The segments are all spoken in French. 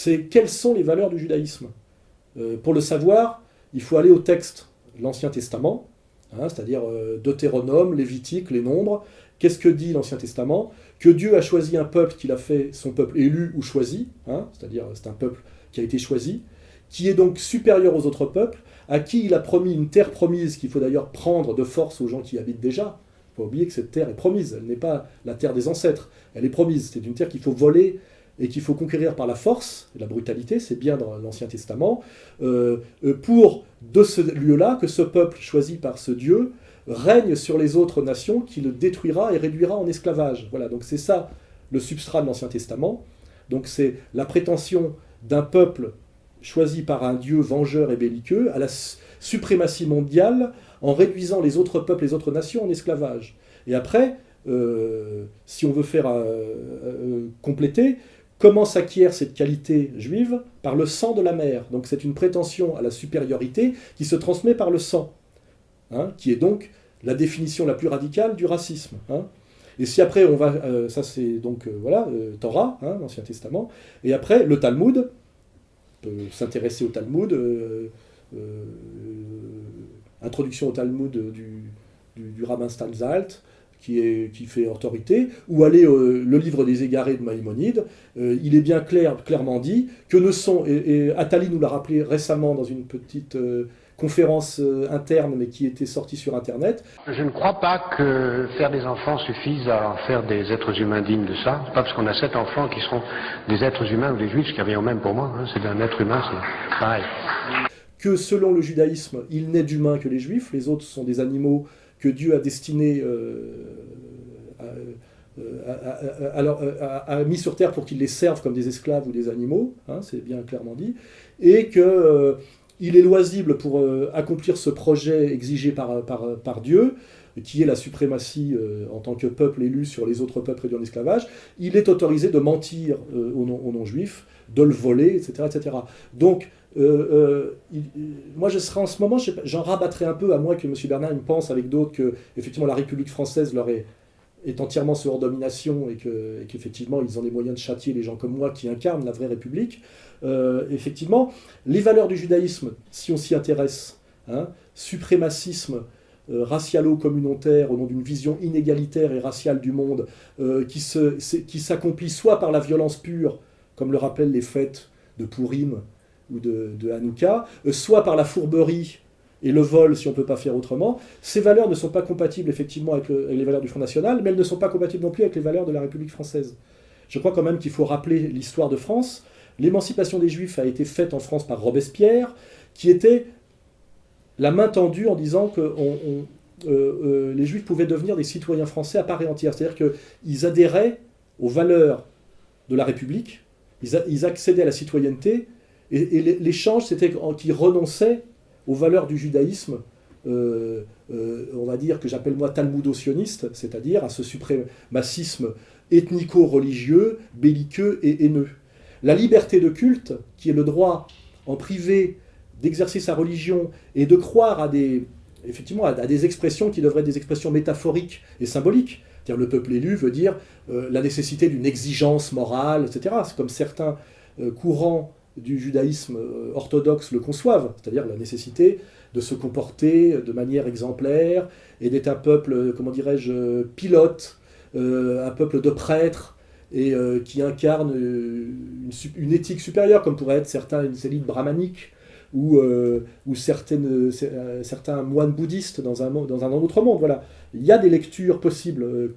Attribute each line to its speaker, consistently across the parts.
Speaker 1: c'est quelles sont les valeurs du judaïsme. Pour le savoir, il faut aller au texte, l'Ancien Testament, c'est-à-dire Deutéronome, Lévitique, les Nombres. Qu'est-ce que dit l'Ancien Testament? Que Dieu a choisi un peuple qu'il a fait son peuple élu ou choisi, c'est-à-dire c'est un peuple qui a été choisi, qui est donc supérieur aux autres peuples, à qui il a promis une terre promise qu'il faut d'ailleurs prendre de force aux gens qui y habitent déjà. Il ne faut pas oublier que cette terre est promise, elle n'est pas la terre des ancêtres, elle est promise. C'est une terre qu'il faut voler et qu'il faut conquérir par la force, la brutalité, c'est bien dans l'Ancien Testament, pour, de ce lieu-là, que ce peuple choisi par ce Dieu règne sur les autres nations, qui le détruira et réduira en esclavage. Voilà, donc c'est ça le substrat de l'Ancien Testament. Donc c'est la prétention d'un peuple choisi par un Dieu vengeur et belliqueux à la suprématie mondiale en réduisant les autres peuples, les autres nations en esclavage. Et après, si on veut faire compléter, comment s'acquiert cette qualité juive? Par le sang de la mère. Donc c'est une prétention à la supériorité qui se transmet par le sang, qui est donc la définition la plus radicale du racisme. Et si après on va, ça c'est donc Torah, l'Ancien Testament, et après le Talmud, on peut s'intéresser au Talmud, introduction au Talmud du rabbin Stanzalt, qui fait autorité, ou aller le livre des Égarés de Maïmonide, il est bien clairement dit que ne sont, et Attali nous l'a rappelé récemment dans une petite conférence interne, mais qui était sortie sur Internet.
Speaker 2: Je ne crois pas que faire des enfants suffise à en faire des êtres humains dignes de ça. C'est pas parce qu'on a 7 enfants qui seront des êtres humains ou des juifs, ce qui revient au même pour moi. C'est un être humain, c'est pareil.
Speaker 1: Que selon le judaïsme, il n'est d'humain que les juifs, les autres sont des animaux que Dieu a destinés a mis sur terre pour qu'ils les servent comme des esclaves ou des animaux, c'est bien clairement dit, et que il est loisible pour accomplir ce projet exigé par Dieu, qui est la suprématie en tant que peuple élu sur les autres peuples réduits en esclavage, il est autorisé de mentir aux non-juifs, de le voler, etc. etc. Donc, moi je serais en ce moment, j'en rabattrais un peu, à moins que M. Bernheim pense avec d'autres que effectivement la République française leur est entièrement sous leur domination et qu'effectivement ils ont les moyens de châtier les gens comme moi qui incarnent la vraie République. Effectivement, les valeurs du judaïsme, si on s'y intéresse, suprémacisme racialo-communautaire au nom d'une vision inégalitaire et raciale du monde, qui s'accomplit soit par la violence pure, comme le rappellent les fêtes de Pourim ou de Hanouka, soit par la fourberie et le vol, si on ne peut pas faire autrement. Ces valeurs ne sont pas compatibles effectivement avec les valeurs du Front National, mais elles ne sont pas compatibles non plus avec les valeurs de la République française. Je crois quand même qu'il faut rappeler l'histoire de France. L'émancipation des Juifs a été faite en France par Robespierre, qui était la main tendue en disant que les Juifs pouvaient devenir des citoyens français à part entière. C'est-à-dire qu'ils adhéraient aux valeurs de la République, ils accédaient à la citoyenneté, et l'échange, c'était qu'ils renonçaient aux valeurs du judaïsme, on va dire que j'appelle moi talmudo-sioniste, c'est-à-dire à ce suprémacisme ethnico-religieux, belliqueux et haineux. La liberté de culte, qui est le droit en privé d'exercer sa religion et de croire à des expressions qui devraient être des expressions métaphoriques et symboliques. C'est-à-dire le peuple élu veut dire la nécessité d'une exigence morale, etc. C'est comme certains courants du judaïsme orthodoxe le conçoivent, c'est-à-dire la nécessité de se comporter de manière exemplaire et d'être un peuple, comment dirais-je, pilote, un peuple de prêtres, et qui incarne une éthique supérieure, comme pourraient être certaines élites brahmaniques ou certains moines bouddhistes dans un autre monde. Voilà. Il y a des lectures possibles,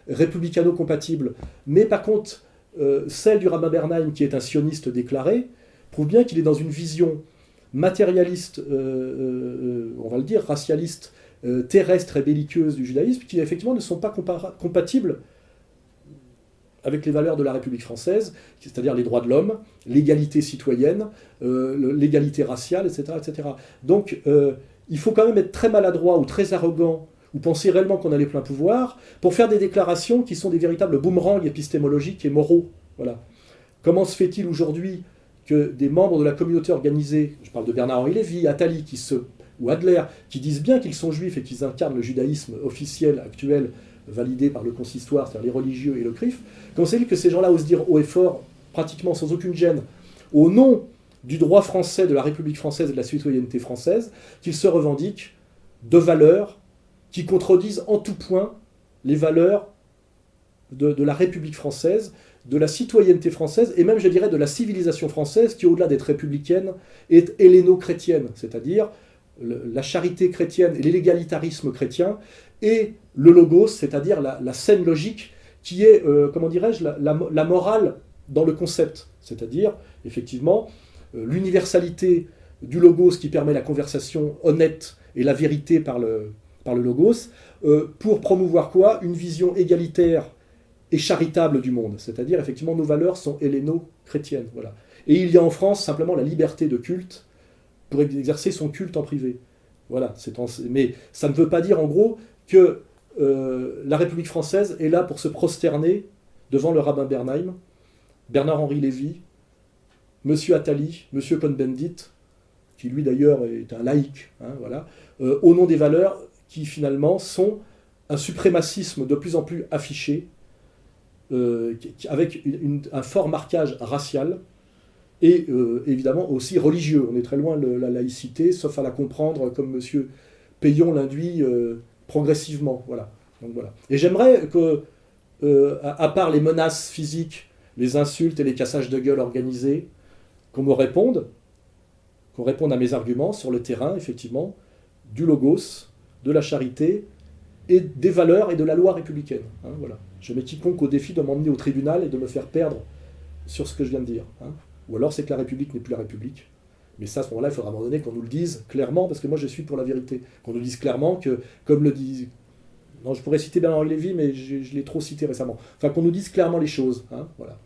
Speaker 1: républicano-compatibles, mais par contre, celle du rabbin Bernheim, qui est un sioniste déclaré, prouve bien qu'il est dans une vision matérialiste, on va le dire, racialiste, terrestre et belliqueuse du judaïsme, qui effectivement ne sont pas compatibles avec les valeurs de la République française, c'est-à-dire les droits de l'homme, l'égalité citoyenne, l'égalité raciale, etc. etc. Donc, il faut quand même être très maladroit ou très arrogant, ou penser réellement qu'on a les pleins pouvoirs, pour faire des déclarations qui sont des véritables boomerangs épistémologiques et moraux. Voilà. Comment se fait-il aujourd'hui que des membres de la communauté organisée, je parle de Bernard-Henri Lévy, Attali, ou Adler, qui disent bien qu'ils sont juifs et qu'ils incarnent le judaïsme officiel, actuel, validé par le consistoire, c'est-à-dire les religieux et le CRIF, comment c'est que ces gens-là osent dire haut et fort pratiquement sans aucune gêne, au nom du droit français, de la République française et de la citoyenneté française, qu'il se revendique de valeurs qui contredisent en tout point les valeurs de la République française, de la citoyenneté française, et même, je dirais, de la civilisation française, qui, au-delà d'être républicaine, est helléno-chrétienne, c'est-à-dire la charité chrétienne et l'égalitarisme chrétien, et le logos, c'est-à-dire la scène logique, qui est, comment dirais-je, la morale dans le concept, c'est-à-dire, effectivement, l'universalité du logos qui permet la conversation honnête et la vérité par le logos, pour promouvoir quoi? Une vision égalitaire et charitable du monde, c'est-à-dire, effectivement, nos valeurs sont helléno-chrétiennes. Voilà. Et il y a en France simplement la liberté de culte pour exercer son culte en privé. Voilà. Mais ça ne veut pas dire, en gros, que la République française est là pour se prosterner devant le rabbin Bernheim, Bernard-Henri Lévy, Monsieur Attali, Monsieur Cohn-Bendit, qui lui d'ailleurs est un laïc, hein, voilà, au nom des valeurs qui finalement sont un suprémacisme de plus en plus affiché, avec un fort marquage racial et évidemment aussi religieux. On est très loin de la laïcité, sauf à la comprendre comme M. Payon l'induit progressivement. Voilà. Donc, voilà. Et j'aimerais que, à part les menaces physiques, les insultes et les cassages de gueule organisés, qu'on réponde à mes arguments sur le terrain, effectivement, du logos, de la charité, et des valeurs et de la loi républicaine. Hein, voilà. Je mets quiconque au défi de m'emmener au tribunal et de me faire perdre sur ce que je viens de dire. Hein. Ou alors c'est que la République n'est plus la République. Mais ça, à ce moment-là, il faudra à un moment donné qu'on nous le dise clairement, parce que moi je suis pour la vérité. Qu'on nous dise clairement que, comme le dit... Non, je pourrais citer Bernard Lévy, mais je l'ai trop cité récemment. Enfin, qu'on nous dise clairement les choses. Hein, voilà.